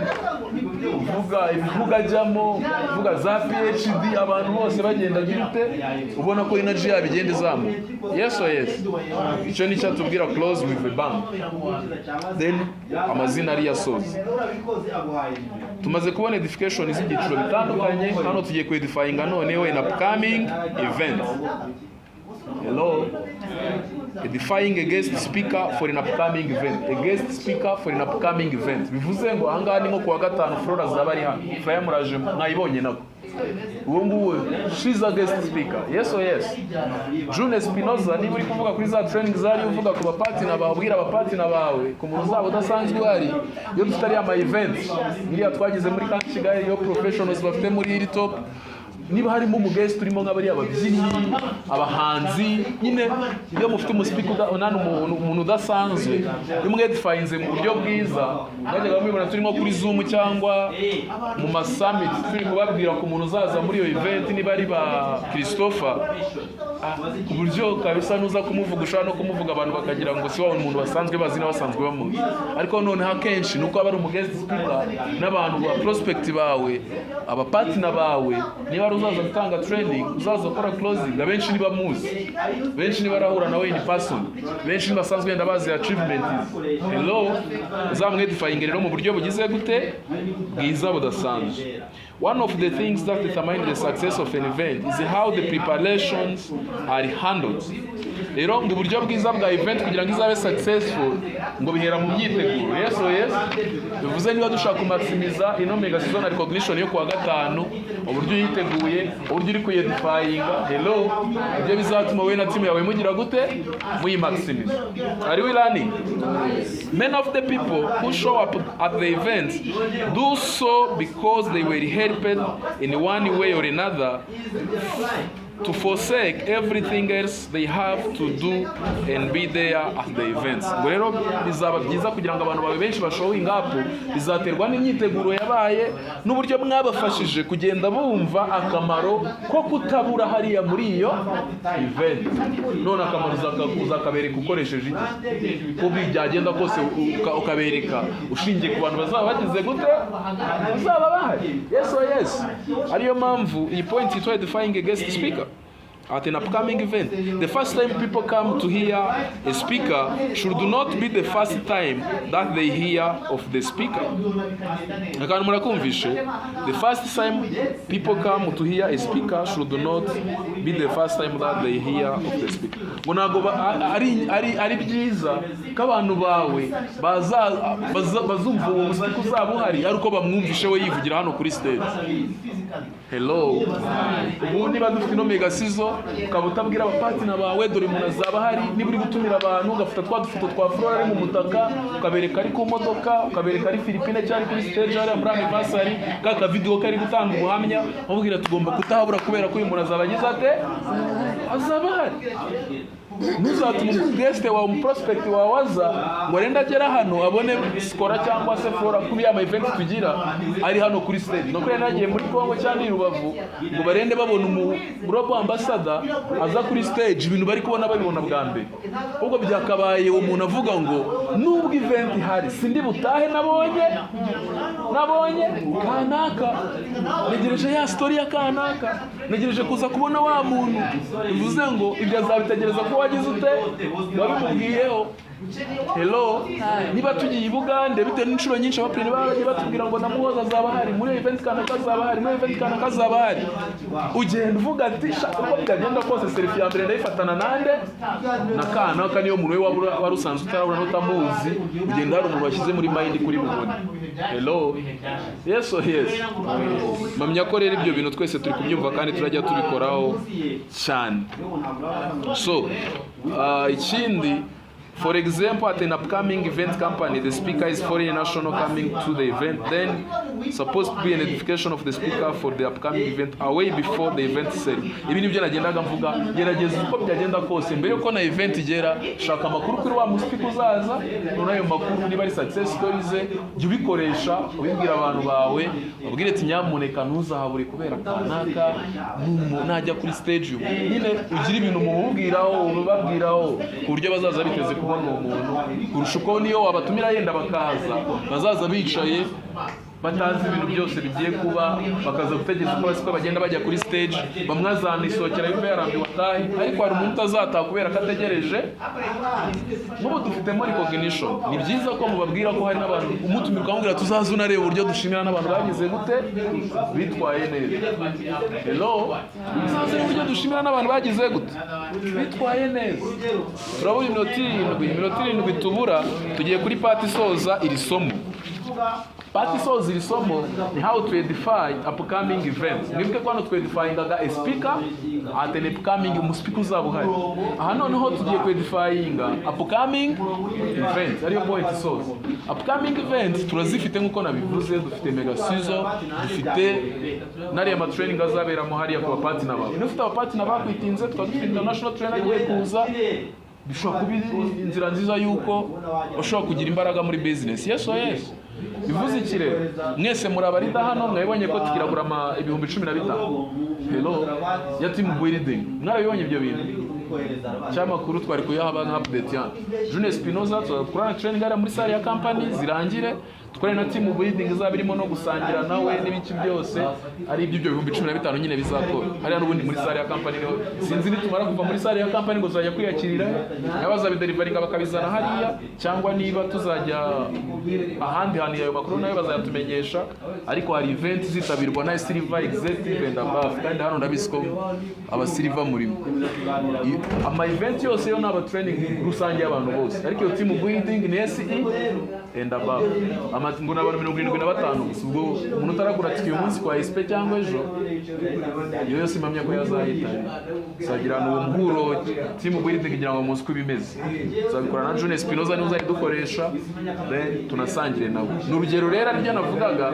uvuga ibivuga jamo uvuga za PhD abantu bose bagenda gite ubona ko energy yabo igenda zamu. Yes or yes? Icyo ni cyatubwira close with a bang. Then amazina ari yasoze tumaze kubona edification z'ibyiciro bitandukanye hano tugiye kwedifying noneho in upcoming event. Hello. Edifying a guest speaker for an upcoming event. A guest speaker for an upcoming event. Bivuze ngo ahangaha ni nko kuwa gatanu Flora zaba ari hano. Flora muraje mwayibonye nako. Uwo nguwe she's a guest speaker. Yes or yes? June Espinoza niba uri kuvuga kuri za training zari uvuga ku bapartner babwira abapartner bawe ku muntu zabo udasanzwe hari yo dufitari ama events. Ngiya twagize muri Camp Kigali yo professionals bafite muri iri top. Niba harimo umugezi turimo nk'abari ababyinnyi abahanzi nyine iyo mufite umuspeaker unana umuntu udasanzwe imwedifyinze mu buryo bwiza najyaga mubibona turimo kuri Zoom cyangwa mu ma summit turi kubabwira ku muntu uzaza muri iyo event niba ari ba Christopher ku buryo kabisa nuza kumuvuga ushaka no kumuvuga abantu bakagira ngo si wa umuntu basanzwe bazi n'abasanzwe bamuzi ariko none hakenshi nuko aba ari umugezi speaker n'abantu ba prospect bawe aba partner bawe niba uzaza gutanga training, uzaza gukora closing, abenshi niba muzi, benshi niba arahura nawe in person, benshi niba basanzwe yenda bazi achievement. Hello, uzamwedifying rero mu buryo bugize gute bwiza budasanzwe. One of the things that determine the success of an event is how the preparations are handled. Rero ngo uburyo bwiza bwa event kugira ngo izabe successful ngo bihera mu myiteguro. Yes, bivuze niba dushaka kumaximiza ino mega season recognition yo kuwa gatanu, uburyo yiteguye, uburyo uri kuyedifyinga, hello, ibyo bizatuma we na team yawe mugira gute muyimaximize. Are we learning? Many of the people who show up at the event do so because they were helped in one way or another to forsake everything else they have to do and be there at the events. Ngo rero bizaba byiza kugira ngo abantu babe benshi bashowing up, bizaterwa n'imyiteguro yabaye n'uburyo mwabafashije kugenda bumva akamaro ko kutabura hariya muri iyo event. None akamaro uzakabereka ukoresheje iki, ko byagenda kose ukabereka ushingiye ku bantu bazaba bagize gute bazaba bahari. Yes, ariyo mpamvu iyi point yitwa defying a guest speaker at an upcoming event. The first time people come to hear a speaker should not be the first time that they hear of the speaker. Akantu murakumvishe, the first time people come to hear a speaker should not be the first time that they hear of the speaker. Ngo nago ari byiza ko abantu bawe bazumva uwo musiki uzaba uhari ari uko bamwumvishe we yivugira hano kuri stage. Hello, ubundi badufite no mega season ukaba utabwira abapatina bawe dore umuntu azaba hari, niba uri gutumira abantu ugafata twa dufoto twa flora ari mu mutaka ukabereka ari ku modoka, ukabereka ari Philippine cyari kuri stage ari muri anniversary, kaka video kari gutanga ubuhamya ubwira tugomba kutahabura kubera ko uyu muntu azaba agize ate azaba hari. Ntuzatuma guest wawe mu prospect wawe waza ngo renda agera hano abone skora cyangwa se flora kuri ama event tugira ari hano kuri stage. No kuri nagiye muri Kongo cyangwa i Rubavu ngo barende babona umu global ambassador aza kuri stage, ibintu bari kubona babibona bwa mbere. Ubwo byakabaye umuntu avuga ngo nubwo event hari sindi butahe nabonye kanaka, negereje ya story ya kanaka, negereje kuza kubona wa muntu. Bivuze ngo ibyo azabitegereza ko wagize ute wabimubwiyeho. Hello, niba tugiye i Bugande bitewe n'inshuro nyinshi abapirine bagiye batubwira ngo namuhoza azaba hari muri event kanaka azaba hari, muri event kanaka azaba hari, ugenda uvuga ati shaka ko bikagenda kose selfie ya mbere ndayifatana nande na kanaka niyo muntu we wari usanzwe utarabona n'utamuzi, ugenda hari umuntu washyize muri mind kuri bubone. Hello, yes. Mamya ko rero ibyo bintu twese turi kubyumva kandi turajya tubikoraho cyane. So ikindi, for example, at an upcoming event company, the speaker is foreign national coming to the event, then supposed to be an identification of the speaker for the upcoming event away before the event set. Ibi nibyo nagendaga mvuga, gerageza uko byagenda kose mbere yuko na event igera, shaka amakuru kuri wa muspeaker uzaza, nonayo makuru niba ari success stories jya ubikoresha ubibwira abantu bawe, ubwire ati nyamuneka ntuzahabure kubera kanaka najya kuri stage nyine ugira ibintu mububwiraho ubabwiraho ku buryo bazaza biteze kubona uwo muntu kurusha uko niyo wabatumira yenda bakaza bazaza bicaye batazi ibintu byose bigiye kuba, bakaza gutegereza ko basiko bagenda bajya kuri stage bamwazana isokera y'uko yarambiwe atahi, ariko hari umuntu utazataha kubera ko ategereje. N'ubu dufitemo recognition, ni byiza ko mubabwira ko hari n'abantu umutumira ukamubwira tuzaza unareba uburyo dushimira n'abantu bagize gute bitwaye neza. Hello, tuzaza uburyo dushimira n'abantu bagize gute bitwaye neza. Turabona iminota 7 tubura, tugiye kuri party soza iri somo. Party soza iri somo ni how to define upcoming events. Nibuke ko hano twedifyingaga a speaker at an upcoming speaker uzaba uhari. Aha noneho tugiye kwedifyinga upcoming events, ariyo point soza. Upcoming events turazifite nkuko nabivuze, dufite mega season, dufite nari ama training azaberamo hariya ku bapartner babo. Dufite abapartner bakwitinze, dufite international trainer agiye kuza, bishobora kuba inzira nziza yuko ushobora kugira imbaraga muri business. Yes. Bivuze iki rero? Mwese murabarida hano mwabonye ko tukiragura 15,000. Hello, ya team building. Mwarabibonye ibyo bintu? Cyamakuru twari kuyaha nka update ya June Spinoza, tukorana training ara muri sale ya company zirangire, dukore na team building izaba irimo no gusangira nawe n'ibiki byose ari ibyo 15,000 nyine bizakora hariya n'ubundi muri sale ya company niho sinzi nitumara kuva muri sale ya company ngo tuzajya kwiyakirira yabaza biderivaringa bakabizana hariya cyangwa niba tuzajya ahandi hantu yayo makuru nayo bazayatumenyesha ariko hari event zitabirwa na Silver Executive and above kandi hano ndabisiko aba Silver murimo ama event yose yo n'aba training rusange y'abantu bose ariko iyo team building ni SE and above ngo n'abantu 75 ubwo umuntu utarakura tiki umunsi kwa SP cyangwa ejo iyo yose impamya ko yazahitana sagira n'uwo muhuro team building kugira ngo umunsi kubimeze tuzabikora na John Espinoza niwe uzayidukoresha then tunasangire nawe n'urugero rero aryo navugaga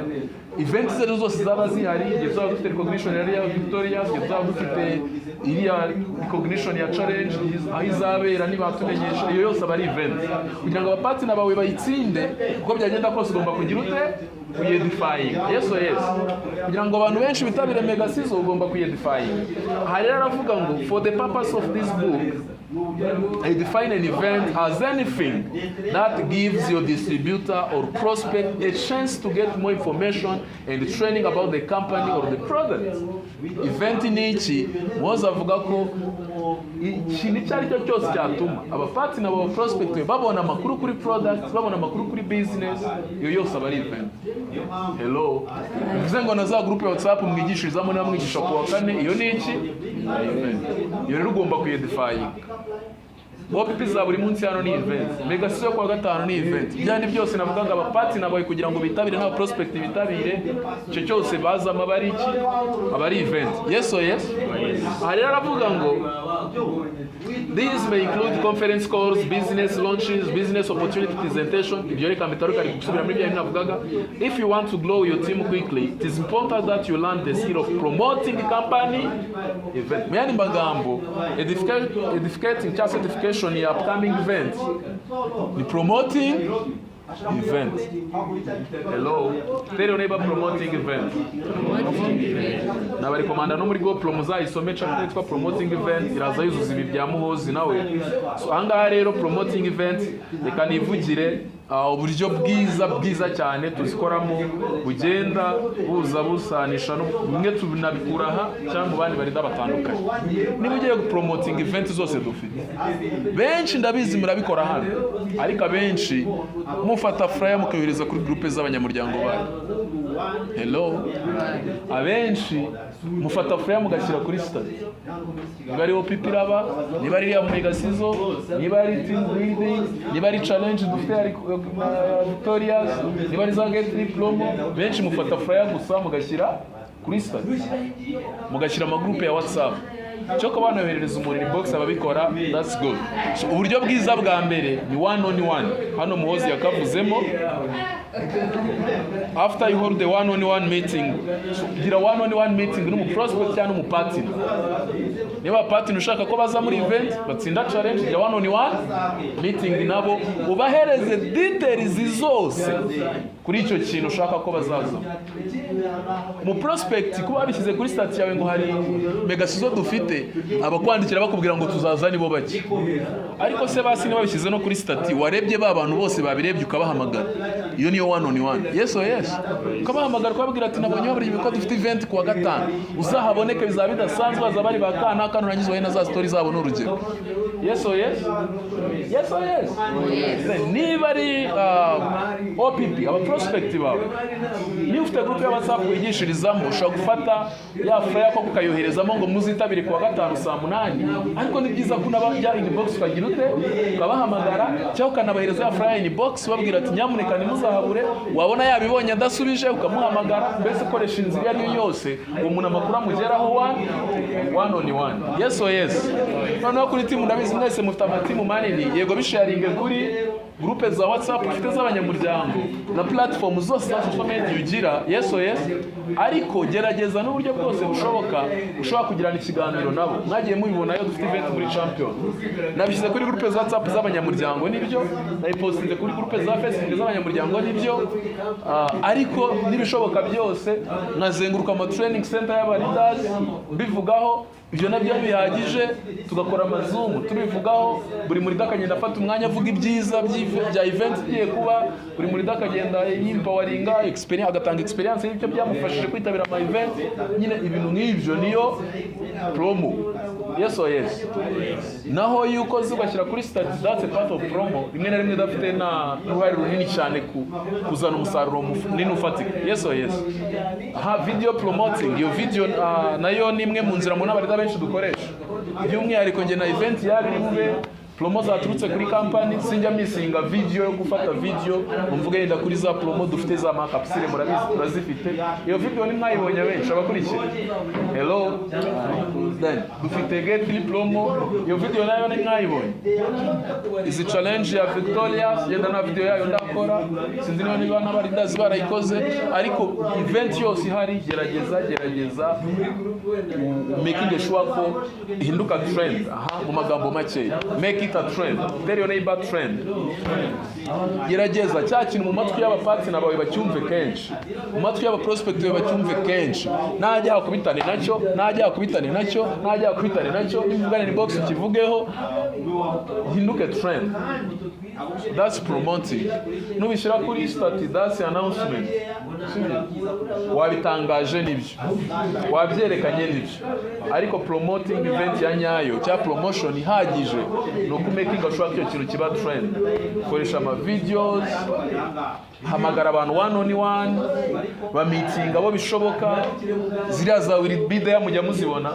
event zose zaba zihari gezaba dufite recognition ya Victoria gezaba dufite iriya recognition ya challenge aho izabera nibatumenyesha iyo yose aba event kugira ngo abapartner bawe bayitsinde uko byagenda kose ugomba kugira ute kuyedifying yes kugira ngo abantu benshi bitabire mega season ugomba kuyedifying aha rero aravuga ngo for the purpose of this book I define an event as anything that gives your distributor or prospect a chance to get more information and training about the company or the product. Event ni iki mwoza avuga ko ikintu cyari cyo cyose cyatuma abapartner aba prospect babona amakuru kuri product babona amakuru kuri business iyo yose aba ari event. Hello bivuze ngo na za group ya WhatsApp mwigishirizamo na mwigisha ku wa kane iyo ni iki event iyo rero ugomba kuyedifying OPP za buri munsi hano ni event mega sio kwa gatano ni event byandi byose navugaga abapartner bawe kugira ngo bitabire na prospect bitabire cyo cyose baza amabari iki abari event yes hari aravuga ngo these may include conference calls business launches business opportunity presentation ibyo reka mitaruka ari gusubira muri bya navugaga if you want to grow your team quickly it is important that you learn the skill of promoting the company event yani magambo edificating certification ya upcoming event the promoting event. Hello tell your neighbor promoting event na bari komanda no muri go promoza isome chapter twa promoting event iraza yuzuza ibi bya muhozi nawe so anga rero promoting event reka nivugire uburyo bwiza cyane tuzikoramo bugenda buza busanisha no bimwe tunabikura aha cyangwa bandi bari batandukanye niba ugiye promoting event zose dufite benshi ndabizi murabikora hano ariko abenshi mufata flyer mukohereza kuri groupe z'abanyamuryango bayo hello abenshi mufata flyer mugashyira kuri stade niba ari OPP raba niba ari ya mega season niba ari team building niba ari challenge dufite Victoria's niba ari za get promo benshi mufata flyer gusa mugashyira kuri stade mugashyira amagroupe ya WhatsApp cyo ko banoherereza umuntu inbox ababikora that's good so uburyo bwiza bwa mbere ni one on one hano muhozi yakavuzemo after you hold the one on one meeting gira one on one meeting no mu prospect cyangwa mu partner niba partner ushaka ko baza muri event batsinda challenge gira one on one meeting nabo ubahereze details zose kuri icyo kintu ushaka ko bazaza mu prospect kuba bishyize kuri stat yawe ngo hari mega season dufite abakwandikira bakubwira ngo tuzaza nibo bake ariko se basi niba bishyize no kuri stat warebye ba bantu bose babirebye ukabahamagara iyo niyo one on one yes ukabahamagara ukababwira ati nabonye bari biko dufite event kuwa gatanu uzahaboneke bizaba bidasanzwe bazabari bakana kano rangizo we na za stories zabo n'urugero yes niba ari OPP aba prospect bawe ni ufite group ya WhatsApp wigishirizamo ushobora gufata ya flyer ko kukayoherezamo ngo muzitabire kuwa gatanu saa 8 ariko ni byiza kunabajya inbox ukagira ute ukabahamagara cyangwa ukanabahereza ya flyer inbox babwira ati nyamuneka nimuzahabure wabona yabibonye adasubije ukamuhamagara mbese ukoresha inzira ari yose umuntu amakuru amugeraho one on one yes noneho kuri team ndabizi mwese mufite amatimu manini yego bisharinge kuri groupe za WhatsApp ufite z'abanyamuryango na platform zose za social media ugira yes ariko gerageza n'uburyo bwose bushoboka ushobora kugirana ikiganiro nabo mwagiye mubibonayo dufite event muri champion nabishyize kuri groupe za WhatsApp z'abanyamuryango nibyo nayipostinze kuri groupe za Facebook z'abanyamuryango nibyo ariko nibishoboka byose nazenguruka ama training center y'aba leaders bivugaho ibyo nabyo bihagije tugakora amazumu tubivugaho buri muri dakagenda afata umwanya avuga ibyiza bya event igiye kuba buri muri dakagenda yimpawaringa experience agatanga experience y'ibyo byamufashije kwitabira ama event nyine ibintu nk'ibyo niyo promo. Yes or yes? Naho yuko zugashyira kuri status that's a part of promo rimwe na rimwe dafite na ruhari runini cyane kuzana umusaruro munini ufatika. Yes or yes? Aha video promoting iyo video nayo ni imwe mu nzira mu n'abarida benshi dukoresha by'umwihariko nge na event yari bube promo zaturutse kuri company sinjya misinga video yo gufata video mvuge yenda kuri za promo dufite za makapsile murazifite iyo video ni mwayibonye benshi abakurikiye. Hello then dufite get promo iyo video nayo ni mwayibonye izi challenge ya Victoria yenda na video yayo ndakora sinzi niba n'abarindazi barayikoze ariko event yose ihari gerageza making sure ko ihinduka trend mu magambo make make it a trend. Tell your neighbor trend. Gerageza cya kintu mu matwi y'abapartner bawe bacyumve kenshi mu matwi y'aba prospect bawe bacyumve kenshi najya akubitane nacyo nimvugane ni box kivugeho hinduke trend. That's promoting. Nubishyira kuri status that's announcement. Wabitangaje nibyo wabyerekanye nibyo ariko promoting event ya nyayo cya promotion ihagije no making sure ko ikintu kiba trend. Koresha ama videos hamagara abantu one on one ba meeting abo bishoboka ziriya za will be there mujya muzibona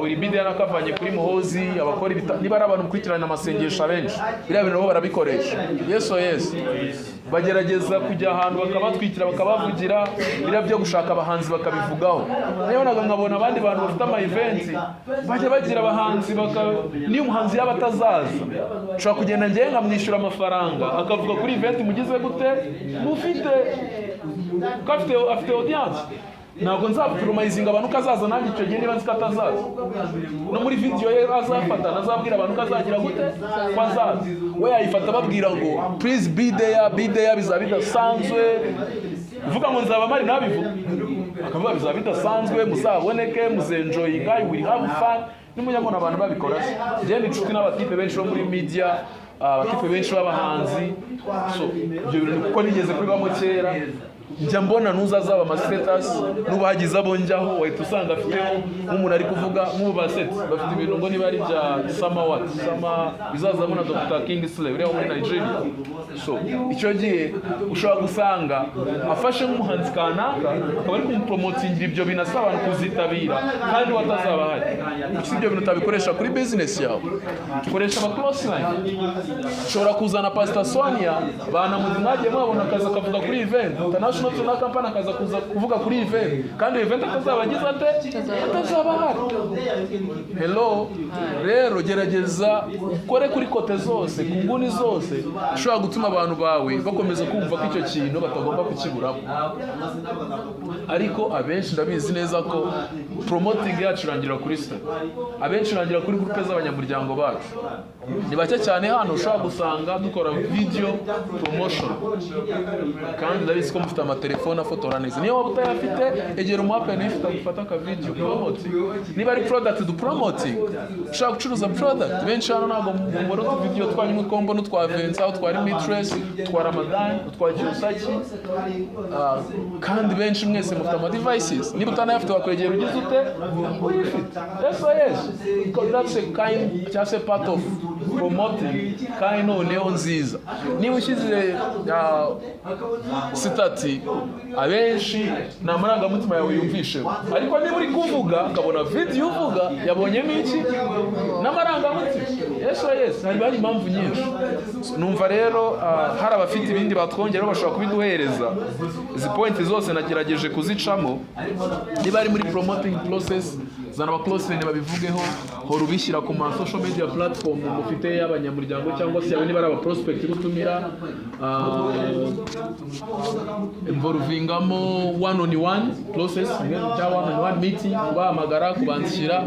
will be there nakavanye kuri Muhozi abakora niba ari abantu mukurikirana amasengesho benshi biriya bintu bo barabikoresha. Yes or yes? Bagerageza kujya ahantu bakabatwikira bakabavugira biriya byo gushaka abahanzi bakabivugaho. Nayo nkabona abandi bantu bafite ama event bajya bagira abahanzi niyo umuhanzi yaba atazaza ushobora kugenda ngiye nkamwishyura amafaranga akavuga kuri event mugize gute mufite afite audience ntabwo nzapromisinga abantu kazaza nanjye icyo gihe niba nzi ko atazaza no muri video ye azafata nazabwira abantu kazagira gute kwazaza we yayifata babwira ngo please be there bizaba bidasanzwe uvuga ngo nzaba mari nabivuga akavuga bizaba bidasanzwe muzaboneke muzenjoyinga you will have fun n'umunyamona abantu babikora je ni inshuti n'abatipe benshi bo muri media abatipe benshi b'abahanzi so ibyo bintu kuko nigeze kubibamo kera njya mbona nuzazaba ama status nubagiza bonjyaho wahita usanga afiteho nk'umuntu ari kuvuga nk'ubaseti bafite ibintu ngo niba ari bya sama bizazamo na Dr. Kingsley uriya muri Nigeria. So icyo gihe ushobora gusanga afashe nk'umuhanzi kanaka akaba ari kumupromotingira ibyo binasaba abantu kuzitabira kandi watazaba hari ibyo bintu utabikoresha kuri business yawe ukoresha aba close line. Ushobora kuzana Pastor Sonia banamuzi mwagiye mwabona akaza akavuga kuri event international tuna company akaza kuvuga kuri event kandi event atazabagiza atazaba hari. Hello rero gerageza ukore kuri kote zose ku nguni zose ushobora gutuma abantu bawe bakomeza kumva ko icyo kintu batagomba kukiburamo. Ariko abenshi ndabizi neza ko promoting yacu irangira kuri site abenshi irangira kuri groupe z'abanyamuryango bacu ni bake cyane hano ushobora gusanga dukora video promotion kandi ndabizi ko mufite amatelefone afotora neza niyo waba utayafite egera umwapeni ifite gufata ka video promoting niba ari product du promoting ushaka gucuruza product benshi hano ntabwo mubora tu video twanywe kombo n'utwa Vincent aho twari Mistress twa Ramadan twa Kirusaki kandi benshi mwese mufite ama devices niba utanayafite wakwegera ugize ute yes that's a kind just a part of promoting kandi noneho nziza niba ushyize sitati abenshi ni amarangamutima yawe yumvishe ariko niba uri kuvuga ukabona video uvuga yabonyemo iki n'amarangamutima yes hari impamvu nyinshi numva rero hari abafite ibindi batwongera bashobora kubiduhereza izi point zose nagerageje kuzicamo niba ari muri promoting process zana aba close friend babivugeho hora ubishyira ku ma social media platform mufite y'abanyamuryango cyangwa se yawe niba ari aba prospect gutumira involvingamo one on one process cyangwa one on one meeting bahamagara kubanzishyira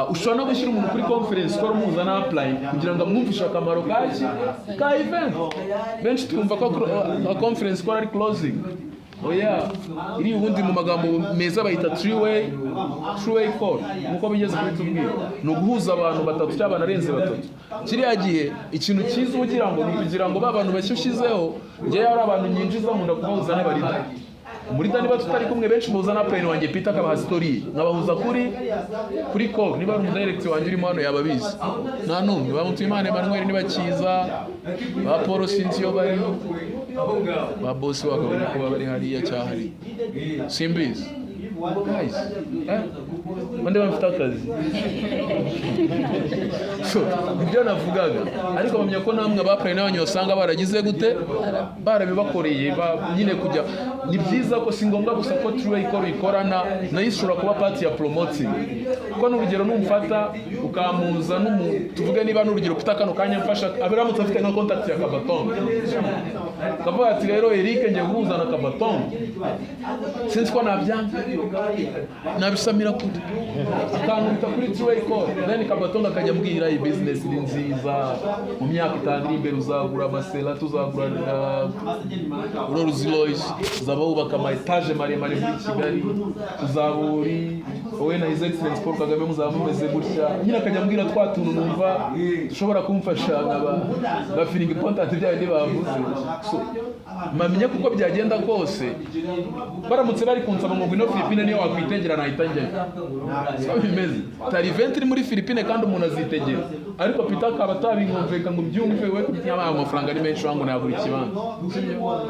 ushobora no gushyira umuntu kuri conference ko muzana apply kugira ngo amwumvishe akamaro ka event benshi twumva ko conference ko ari closing oya iri ubundi mu magambo meza bayita three way call nkuko bigeze kuri tubwira no guhuza abantu batatu cyangwa banarenze batatu kiriya gihe ikintu cyiza ugira ngo kugira ngo babantu bashyushyizeho ngiye ari abantu nyinjiza nkunda kubahuza n'abarida muri dani ba tutari kumwe benshi muzana plan wanjye Peter akabaha story nkabahuza kuri call niba ari direct wanjye urimo hano yababizi nta numwe ba Mutuyimana Emmanuel niba kiza ba Paul Sintiyo bari ba boss wakabona ko bari hariya cyahari simbizi guys bande bafite akazi so ibyo navugaga ariko bamenya ko namwe abapray n'abanyu basanga baragize gute barabibakoreye nyine kujya ni byiza ko si ngombwa gusa ko True ikora ikorana nayo ishobora kuba part ya promoting ko n'urugero numfata ukamuza tuvuge niba n'urugero pita kano kanya mfasha abiramutse afite na contact ya Kabaton kavuga ati rero Eric ngiye guhuza na Kabaton sinzi ko nabyanga nabisamira kuri akantu kuri True Call then Kabatonga akajya mbwira iyi business ni nziza mu myaka 5 iri imbere uzagura amasela tuzagura Rolls Royce uzabubaka ama etage maremare muri Kigali uzaburi wowe na His Excellency Paul Kagame muzamumeze gutya nyine akajya mbwira twatuntu numva dushobora kumfasha na feeling important byawe bavuze so mamenye kuko byagenda kose baramutse bari kunsaba ngo ngwino Philippine niyo wakwitegera nahita njye so bimeze tari event iri muri Philippine kandi umuntu azitegera ariko Peter akaba atabinkumveka ngo byumve we yabaye amafaranga ari menshi wangu nagura ikibanza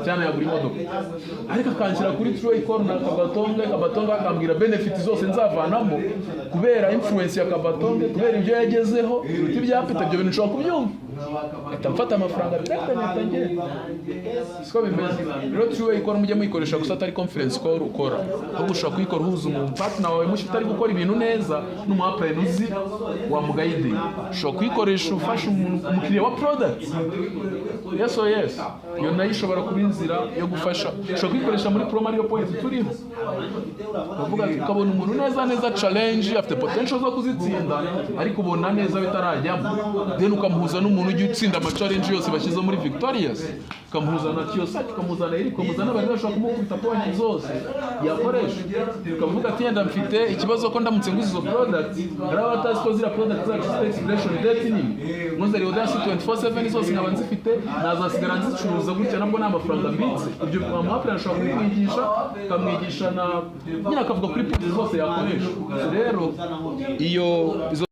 cyane yagura imodoka ariko akanshyira kuri True Call na Kabatonga akambwira benefit zose nzavanamo kubera influence ya Kabatonga kubera ibyo yagezeho iruti bya Peter ibyo bintu nshobora kubyumva atamfata amafaranga bitangiye siko bimeze rero True Call mujye muyikoresha gusa atari conference call ukora ahubwo ushobora kuyikora uhuza umuntu partner wawe mushi utari gukora ibintu neza n'umuplan uzi wa mugayide ushobora kuyikoresha ufasha umukiriya wa product yes iyo nayo ishobora kuba inzira yo gufasha ushobora kuyikoresha muri promo ariyo point turiho bavuga ukabona umuntu neza challenge afite potential zo kuzitsinda ariko ubona neza bitarajyamo then ukamuhuza n'umuntu ujye utsinda ama challenge yose bashyize muri Victorious ukamuhuza na Kiyosaki ukamuhuza na Eric ukamuhuza n'abandi bashobora kumukubita point zose yakoresha ukavuga ati yenda mfite ikibazo ko ndamutse nguze izo product hari abatazi ko zira product zacu zifite expiration date nini muze rero dasi 24/7 zose nkaba nzifite nazasigara nzicuruza gutya nabwo n'amafaranga mbitse ibyo amaplan ashobora kumwigisha kamwigisha na nyine akavuga kuri product zose yakoresha rero izo